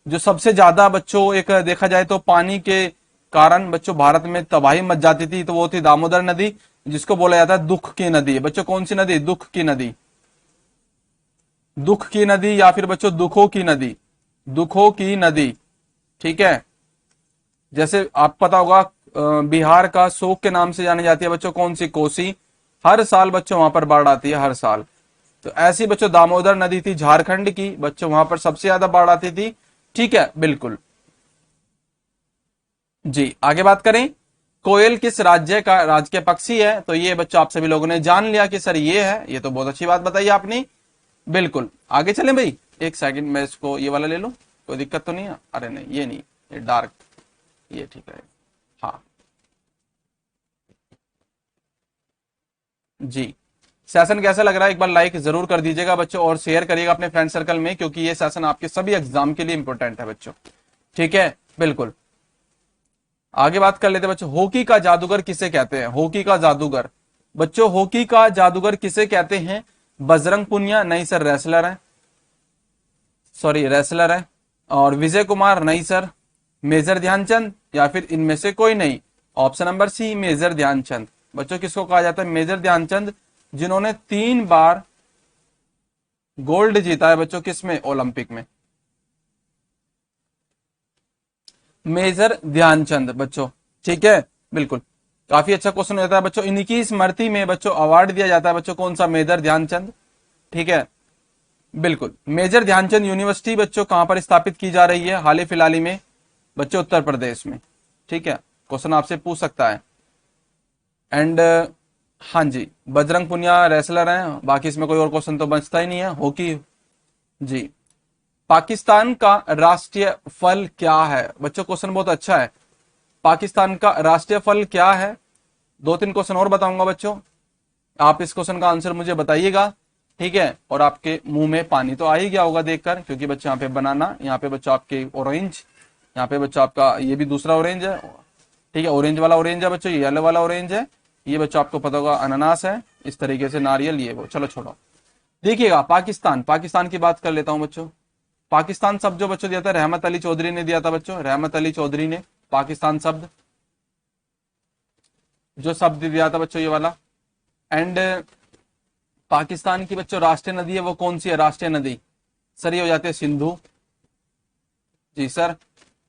जो सबसे ज्यादा बच्चों एक देखा जाए तो पानी के कारण बच्चों भारत में तबाही मच जाती थी, तो वो थी दामोदर नदी, जिसको बोला जाता है दुख की नदी। बच्चों कौन सी नदी? दुख की नदी। दुख की नदी या फिर बच्चों दुखों की नदी, दुखों की नदी। ठीक है, जैसे आप पता होगा बिहार का शोक के नाम से जानी जाती है बच्चों कौन सी? कोसी। हर साल बच्चों वहां पर बाढ़ आती है, हर साल। तो ऐसी बच्चों दामोदर नदी थी झारखंड की, बच्चों वहां पर सबसे ज्यादा बाढ़ आती थी। ठीक है, बिल्कुल जी। आगे बात करें, कोयल किस राज्य का राजकीय पक्षी है? तो ये बच्चों आप सभी लोगों ने जान लिया कि सर ये है, ये तो बहुत अच्छी बात बताई आपने। बिल्कुल, आगे चलें भाई। एक सेकंड, मैं इसको ये वाला ले लूं, कोई दिक्कत तो नहीं है? अरे नहीं, ये नहीं, ये डार्क, ये ठीक है। हाँ जी, सेशन कैसा लग रहा है एक बार लाइक जरूर कर दीजिएगा बच्चों, और शेयर करिएगा अपने फ्रेंड सर्कल में, क्योंकि ये सेशन आपके सभी एग्जाम के लिए इंपॉर्टेंट है बच्चों। ठीक है, बिल्कुल। आगे बात कर लेते हैं बच्चों, हॉकी का जादूगर किसे कहते हैं? हॉकी का जादूगर बच्चों, हॉकी का जादूगर किसे कहते हैं? बजरंग पुनिया? नहीं सर, रेसलर है, सॉरी रेसलर है। और विजय कुमार? नहीं सर। मेजर ध्यानचंद? या फिर इनमें से कोई नहीं। Option number C, major Dhyanchand. बच्चों किसको कहा जाता है? मेजर ध्यानचंद, जिन्होंने 3 बार गोल्ड जीता है बच्चों, किसमें? ओलंपिक में। मेजर ध्यानचंद बच्चों, ठीक है, बिल्कुल। काफी अच्छा क्वेश्चन हो जाता है बच्चों। इनकी स्मृति में बच्चों अवार्ड दिया जाता है बच्चों, कौन सा? मेजर ध्यानचंद। ठीक है, बिल्कुल। मेजर ध्यानचंद यूनिवर्सिटी बच्चों कहां पर स्थापित की जा रही है हाल ही फिलहाल ही में? बच्चों उत्तर प्रदेश में। ठीक है, क्वेश्चन आपसे पूछ सकता है। एंड हाँ जी, बजरंग पुनिया रेसलर हैं, बाकी इसमें कोई और क्वेश्चन तो बचता ही नहीं है। हॉकी जी। पाकिस्तान का राष्ट्रीय फल क्या है बच्चों? क्वेश्चन बहुत अच्छा है। पाकिस्तान का राष्ट्रीय फल क्या है? दो तीन क्वेश्चन और बताऊंगा बच्चों, आप इस क्वेश्चन का आंसर मुझे बताइएगा। ठीक है, और आपके मुंह में पानी तो आ ही गया होगा देखकर, क्योंकि बच्चों यहाँ पे बनाना, यहाँ पे बच्चों आपके ऑरेंज, यहाँ पे बच्चों आपका ये भी दूसरा ऑरेंज है। ठीक है, ऑरेंज वाला ऑरेंज है बच्चों, ये येलो वाला ऑरेंज है, ये बच्चों आपको पता होगा अनानास है, इस तरीके से नारियल, ये वो। चलो छोड़ो, देखिएगा पाकिस्तान, पाकिस्तान की बात कर लेता हूं बच्चों। पाकिस्तान शब्द जो बच्चों दिया था रहमत अली चौधरी ने दिया था बच्चों, रहमत अली चौधरी ने पाकिस्तान शब्द, जो शब्द दिया था बच्चों ये वाला। एंड पाकिस्तान की बच्चों राष्ट्रीय नदी है वो कौन सी है? राष्ट्रीय नदी सर ये हो जाती है सिंधु। जी सर,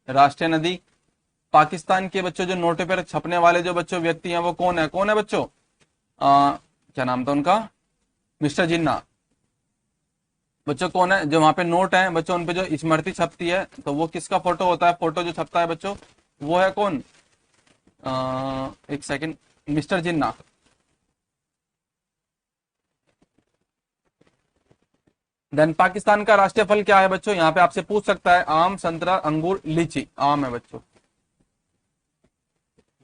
राष्ट्रीय नदी। पाकिस्तान के बच्चों जो नोट पर छपने वाले जो बच्चों व्यक्ति हैं वो कौन है? कौन है बच्चों? क्या नाम था उनका? मिस्टर जिन्ना। बच्चों कौन है जो वहां पे नोट है बच्चों, उन पे जो स्मृति छपती है, तो वो किसका फोटो होता है? फोटो जो छपता है बच्चों वो है कौन? एक सेकंड, मिस्टर जिन्ना। देन पाकिस्तान का राष्ट्रीय फल क्या है बच्चों? यहाँ पे आपसे पूछ सकता है। आम, संतरा, अंगूर, लीची। आम है बच्चों।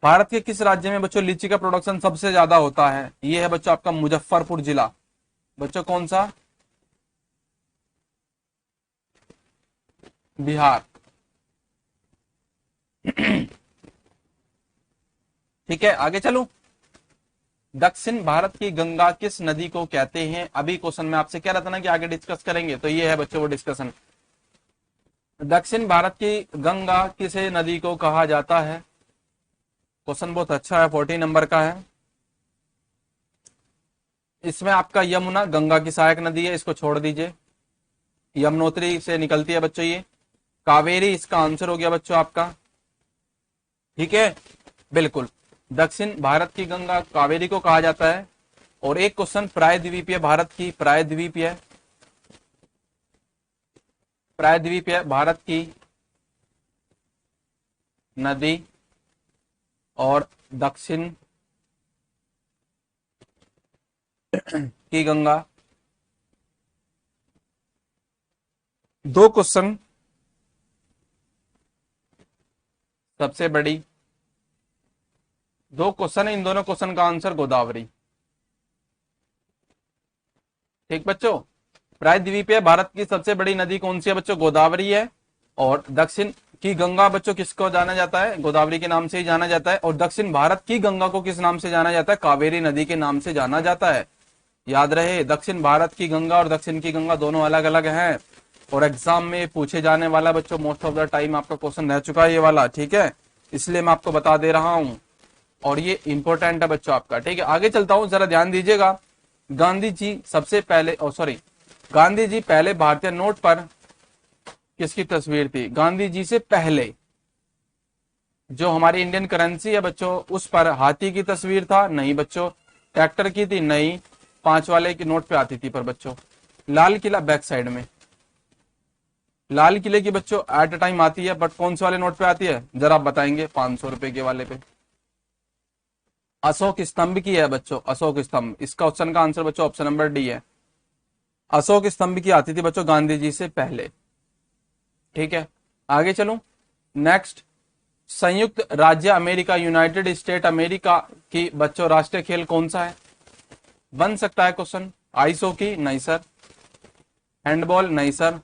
भारत के किस राज्य में बच्चों लीची का प्रोडक्शन सबसे ज्यादा होता है? ये है बच्चों आपका मुजफ्फरपुर जिला। बच्चों कौन सा? बिहार। ठीक है, आगे चलूं। दक्षिण भारत की गंगा किस नदी को कहते हैं? अभी क्वेश्चन में आपसे कह रहा था ना कि आगे डिस्कस करेंगे, तो ये है बच्चों वो डिस्कशन। दक्षिण भारत की गंगा किसे नदी को कहा जाता है? क्वेश्चन बहुत अच्छा है, 40 नंबर का है। इसमें आपका यमुना गंगा की सहायक नदी है, इसको छोड़ दीजिए। यमुनोत्री से निकलती है बच्चों ये। कावेरी इसका आंसर हो गया बच्चों आपका। ठीक है, बिल्कुल। दक्षिण भारत की गंगा कावेरी को कहा जाता है। और एक क्वेश्चन, प्रायद्वीपीय भारत की, प्रायद्वीपीय, प्रायद्वीपीय भारत की नदी और दक्षिण की गंगा। दो क्वेश्चन, सबसे बड़ी, दो क्वेश्चन है, इन दोनों क्वेश्चन का आंसर गोदावरी। ठीक बच्चों, प्रायद्वीपीय भारत की सबसे बड़ी नदी कौन सी है बच्चों? गोदावरी है। और दक्षिण की गंगा बच्चों किसको जाना जाता है? गोदावरी के नाम से ही जाना जाता है। और दक्षिण भारत की गंगा को किस नाम से जाना जाता है? कावेरी नदी के नाम से जाना जाता है। याद रहे, दक्षिण भारत की गंगा और दक्षिण की गंगा दोनों अलग अलग हैं। और एग्जाम में पूछे जाने वाला बच्चों मोस्ट ऑफ द टाइम आपका क्वेश्चन रह चुका है ये वाला। ठीक है, इसलिए मैं आपको बता दे रहा हूं, और ये इंपॉर्टेंट है बच्चों आपका। ठीक है, आगे चलता हूं, जरा ध्यान दीजिएगा। गांधी जी सबसे पहले, सॉरी, गांधी जी पहले भारतीय नोट पर किसकी तस्वीर थी? गांधी जी से पहले जो हमारी इंडियन करेंसी है बच्चों, उस पर हाथी की तस्वीर था? नहीं बच्चों। ट्रैक्टर की थी? नहीं। 5 वाले की नोट पे आती थी पर बच्चों। लाल किला बैक साइड में, लाल किले की बच्चों एट अ टाइम आती है, बट कौन से वाले नोट पे आती है जरा आप बताएंगे? 500 रुपए के वाले पे। अशोक स्तंभ की है बच्चों, अशोक स्तंभ। इसका ऑप्शन का आंसर बच्चों ऑप्शन नंबर डी है। अशोक स्तंभ की आती थी बच्चों गांधी जी से पहले। ठीक है, आगे चलूं। नेक्स्ट, संयुक्त राज्य अमेरिका, यूनाइटेड स्टेट अमेरिका की बच्चों राष्ट्रीय खेल कौन सा है? बन सकता है क्वेश्चन। Ice hockey? नहीं सर। हैंडबॉल? नहीं सर।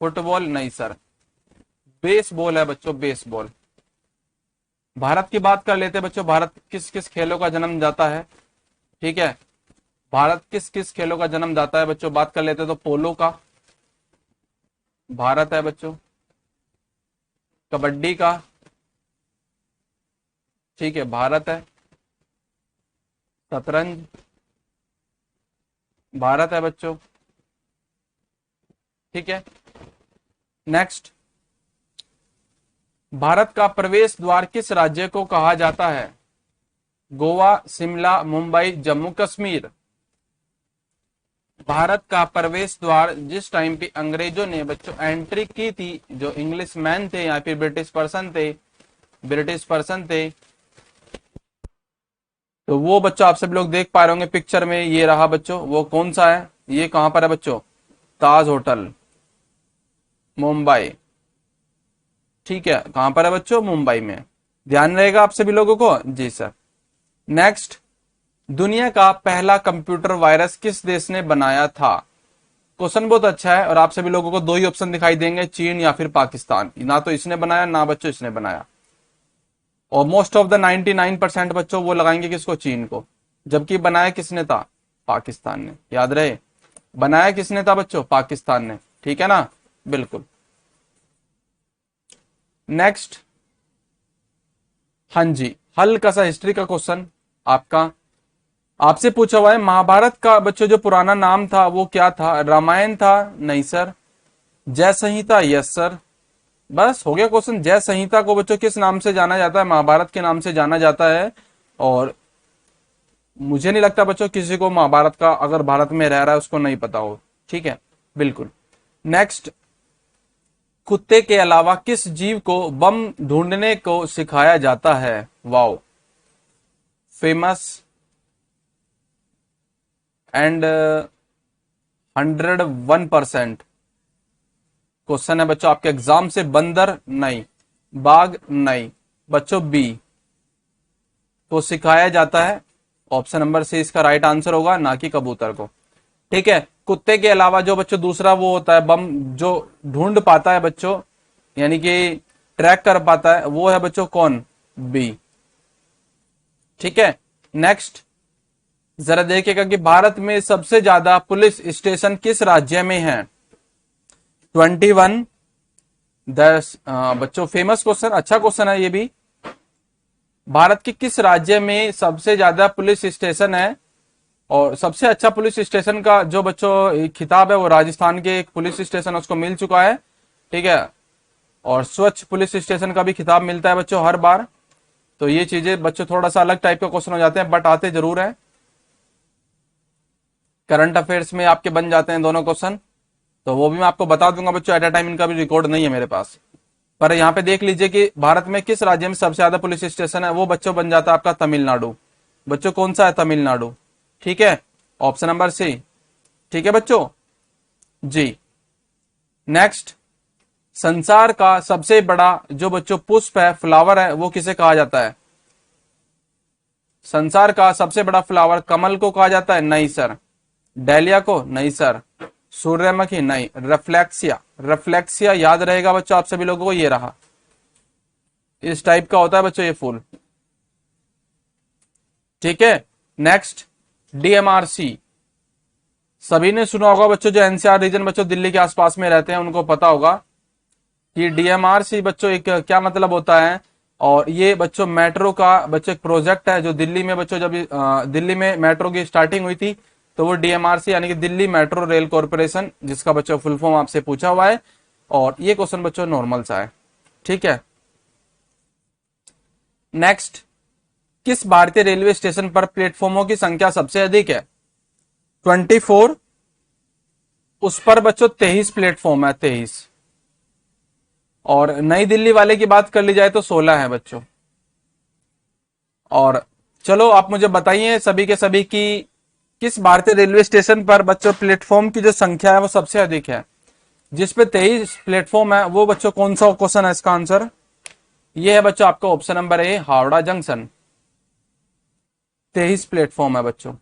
फुटबॉल? नहीं सर। बेसबॉल है बच्चों, बेसबॉल। भारत की बात कर लेते हैं बच्चों, भारत किस किस खेलों का जन्म जाता है? ठीक है, भारत किस किस खेलों का जन्म जाता है बच्चों? बात कर लेते हैं तो पोलो का भारत है बच्चों, कबड्डी का, ठीक है, भारत है, शतरंज भारत है बच्चों। ठीक है, नेक्स्ट, भारत का प्रवेश द्वार किस राज्य को कहा जाता है? गोवा, शिमला, मुंबई, जम्मू कश्मीर। भारत का प्रवेश द्वार जिस टाइम पे अंग्रेजों ने बच्चों एंट्री की थी, जो इंग्लिश मैन थे या फिर ब्रिटिश पर्सन थे, तो वो बच्चों आप सब लोग देख पा रहे होंगे पिक्चर में, ये रहा बच्चों, वो कौन सा है, ये कहां पर है बच्चों? ताज होटल, मुंबई। ठीक है, कहां पर है बच्चों? मुंबई में। ध्यान रहेगा आप सभी लोगों को? जी सर। नेक्स्ट, दुनिया का पहला कंप्यूटर वायरस किस देश ने बनाया था? क्वेश्चन बहुत अच्छा है और आप सभी लोगों को दो ही ऑप्शन दिखाई देंगे, चीन या फिर पाकिस्तान। ना तो इसने बनाया ना बच्चों इसने बनाया, और मोस्ट ऑफ द 99% बच्चों वो लगाएंगे किसको? चीन को। जबकि बनाया किसने था? पाकिस्तान ने। याद रहे, बनाया किसने था बच्चों? पाकिस्तान ने। ठीक है ना, बिल्कुल। नेक्स्ट, हाँ जी, हल्का सा हिस्ट्री का क्वेश्चन आपका, आपसे पूछा हुआ है महाभारत का बच्चों जो पुराना नाम था वो क्या था? रामायण था? नहीं सर। जय संहिता? Yes sir. बस हो गया क्वेश्चन। जय संहिता को बच्चों किस नाम से जाना जाता है? महाभारत के नाम से जाना जाता है। और मुझे नहीं लगता बच्चों किसी को महाभारत का, अगर भारत में रह रहा है, उसको नहीं पता हो। ठीक है, बिल्कुल। नेक्स्ट, कुत्ते के अलावा किस जीव को बम ढूंढने को सिखाया जाता है? वाओ, फेमस एंड 101% क्वेश्चन है बच्चों आपके एग्जाम से। बंदर? नहीं। बाघ? नहीं बच्चों, बी को सिखाया जाता है। ऑप्शन नंबर सी इसका राइट आंसर होगा, ना कि कबूतर को। ठीक है, कुत्ते के अलावा जो बच्चों दूसरा वो होता है बम जो ढूंढ पाता है बच्चों, यानी कि ट्रैक कर पाता है, वो है बच्चों कौन? बी। ठीक है, नेक्स्ट जरा देखिएगा कि भारत में सबसे ज्यादा पुलिस स्टेशन किस राज्य में है? 21। बच्चों फेमस क्वेश्चन, अच्छा क्वेश्चन है ये भी। भारत के किस राज्य में सबसे ज्यादा पुलिस स्टेशन है? और सबसे अच्छा पुलिस स्टेशन का जो बच्चों खिताब है वो राजस्थान के एक पुलिस स्टेशन उसको मिल चुका है। ठीक है, और स्वच्छ पुलिस स्टेशन का भी खिताब मिलता है बच्चों हर बार। तो ये चीजें बच्चों थोड़ा सा अलग टाइप का क्वेश्चन हो जाते हैं, बट आते जरूर है। करंट अफेयर्स में आपके बन जाते हैं दोनों क्वेश्चन, तो वो भी मैं आपको बता दूंगा बच्चों। एट अ टाइम इनका भी रिकॉर्ड नहीं है मेरे पास, पर यहाँ पे देख लीजिए कि भारत में किस राज्य में सबसे ज्यादा पुलिस स्टेशन है, वो बच्चों बन जाता है आपका तमिलनाडु। बच्चों कौन सा है? तमिलनाडु। ठीक है, ऑप्शन नंबर सी। ठीक है बच्चों जी। नेक्स्ट, संसार का सबसे बड़ा जो बच्चों पुष्प है, फ्लावर है, वो किसे कहा जाता है? संसार का सबसे बड़ा फ्लावर कमल को कहा जाता है? नहीं सर। डेलिया को? नहीं सर। सूर्यमुखी? नहीं। रेफ्लेक्सिया। रेफ्लेक्सिया याद रहेगा बच्चों आप सभी लोगों को, ये रहा, इस टाइप का होता है बच्चों ये फूल। ठीक है, नेक्स्ट, डीएमआरसी। सभी ने सुना होगा बच्चों, जो एनसीआर रीजन बच्चों दिल्ली के आसपास में रहते हैं उनको पता होगा कि डीएमआरसी बच्चों एक क्या मतलब होता है। और ये बच्चों मेट्रो का बच्चों एक प्रोजेक्ट है, जो दिल्ली में बच्चों जब दिल्ली में मेट्रो की स्टार्टिंग हुई थी, तो वो डीएमआरसी यानी कि दिल्ली मेट्रो रेल कॉर्पोरेशन, जिसका बच्चों फुल फॉर्म आपसे पूछा हुआ है। और ये क्वेश्चन बच्चों नॉर्मल सा है। ठीक है, नेक्स्ट, किस भारतीय रेलवे स्टेशन पर प्लेटफॉर्मों की संख्या सबसे अधिक है? 24। उस पर बच्चों 23 प्लेटफॉर्म है, 23। और नई दिल्ली वाले की बात कर ली जाए तो 16 है बच्चों। और चलो आप मुझे बताइए सभी के सभी की किस भारतीय रेलवे स्टेशन पर बच्चों प्लेटफॉर्म की जो संख्या है वो सबसे अधिक है? जिसपे 23 प्लेटफॉर्म है वो बच्चों कौन सा क्वेश्चन है? इसका आंसर ये है बच्चों आपका ऑप्शन नंबर ए, हावड़ा जंक्शन। 23 प्लेटफॉर्म है बच्चों।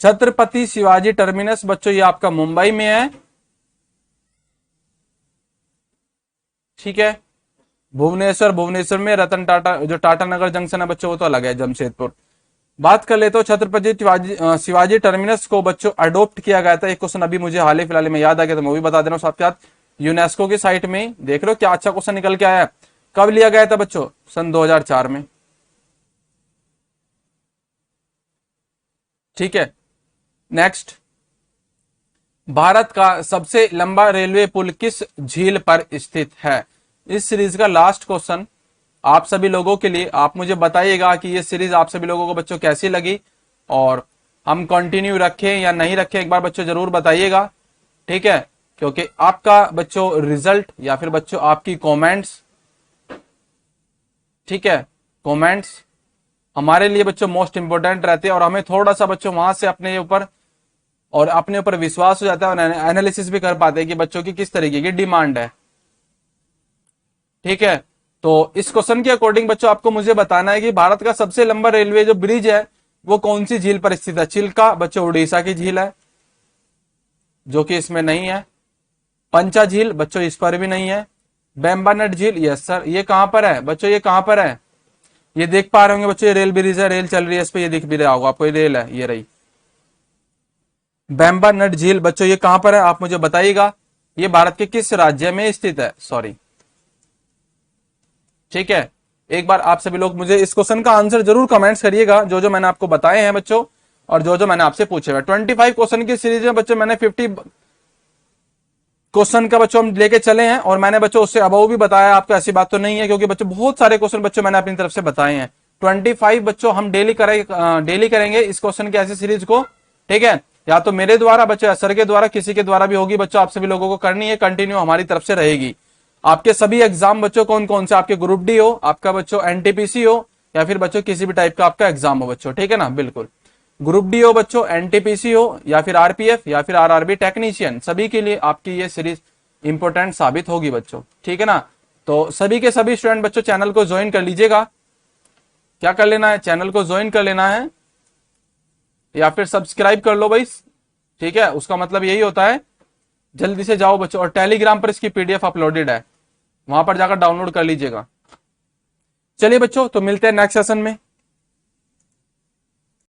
छत्रपति शिवाजी टर्मिनस बच्चों ये आपका मुंबई में है। ठीक है, भुवनेश्वर में रतन टाटा जो टाटा नगर जंक्शन है बच्चों वो तो अलग है, जमशेदपुर। बात कर ले तो छत्रपति शिवाजी टर्मिनस को बच्चों अडोप्ट किया गया था। एक क्वेश्चन अभी मुझे हाल ही फिलहाल में याद आ गया, तो मैं भी बता दे रहा हूं साथ के साथ। यूनेस्को की साइट में देख रहे हो क्या अच्छा क्वेश्चन निकल के आया है। कब लिया गया था बच्चों? सन 2004 में। ठीक है, नेक्स्ट, भारत का सबसे लंबा रेलवे पुल किस झील पर स्थित है? इस सीरीज का लास्ट क्वेश्चन आप सभी लोगों के लिए। आप मुझे बताइएगा कि ये सीरीज आप सभी लोगों को बच्चों कैसी लगी, और हम कंटिन्यू रखें या नहीं रखें, एक बार बच्चों जरूर बताइएगा, ठीक है। क्योंकि आपका बच्चों रिजल्ट या फिर बच्चों आपकी कमेंट्स, ठीक है, कमेंट्स हमारे लिए बच्चों मोस्ट इंपोर्टेंट रहते हैं, और हमें थोड़ा सा बच्चों वहां से अपने ऊपर विश्वास हो जाता है, और एनालिसिस भी कर पाते हैं कि बच्चों की किस तरीके की डिमांड है, ठीक है। तो इस क्वेश्चन के अकॉर्डिंग बच्चों आपको मुझे बताना है कि भारत का सबसे लंबा रेलवे जो ब्रिज है वो कौन सी झील पर स्थित है। चिल्का बच्चों उड़ीसा की झील है, जो कि इसमें नहीं है। पंचा झील बच्चों इस पर भी नहीं है। बेम्बानट झील, यस सर, ये कहां पर है बच्चों, ये कहां पर है, ये देख पा रहे होंगे बच्चों, ये रेल ब्रिज है, रेल चल रही है इस पे, ये दिख भी रहा होगा आपको, ये रेल है, ये रही बेम्बानट झील। बच्चों ये कहां पर है आप मुझे बताइएगा, ये भारत के किस राज्य में स्थित है, सॉरी, ठीक है। एक बार आप सभी लोग मुझे इस क्वेश्चन का आंसर जरूर कमेंट्स करिएगा, जो जो मैंने आपको बताए हैं बच्चों, और जो जो मैंने आपसे पूछे हुए। 25 क्वेश्चन की सीरीज में बच्चों मैंने 50 क्वेश्चन का बच्चों हम लेके चले हैं, और मैंने बच्चों उससे अबव भी बताया आपको, ऐसी बात तो नहीं है, क्योंकि बच्चों बहुत सारे क्वेश्चन बच्चों मैंने अपनी तरफ से बताए हैं। 25 बच्चों हम डेली करेंगे इस क्वेश्चन की ऐसी सीरीज को, ठीक है। या तो मेरे द्वारा बच्चों, या सर के द्वारा, किसी के द्वारा भी होगी बच्चों, आप सभी लोगों को करनी है, कंटिन्यू हमारी तरफ से रहेगी। आपके सभी एग्जाम बच्चों कौन कौन से, आपके ग्रुप डी हो, आपका बच्चों एनटीपीसी हो, या फिर बच्चों किसी भी टाइप का आपका एग्जाम हो बच्चों, ठीक है ना, बिल्कुल। ग्रुप डी हो बच्चों, एनटीपीसी हो, या फिर आरपीएफ, या फिर आरआरबी टेक्नीशियन, सभी के लिए आपकी ये सीरीज इंपॉर्टेंट साबित होगी बच्चों, ठीक है ना। तो सभी के सभी स्टूडेंट बच्चों चैनल को ज्वाइन कर लीजिएगा। क्या कर लेना है, चैनल को ज्वाइन कर लेना है, या फिर सब्सक्राइब कर लो भाई, ठीक है। उसका मतलब यही होता है, जल्दी से जाओ बच्चों, और टेलीग्राम पर इसकी पीडीएफ अपलोडेड है, वहां पर जाकर डाउनलोड कर लीजिएगा। चलिए बच्चों, तो मिलते हैं नेक्स्ट सेशन में।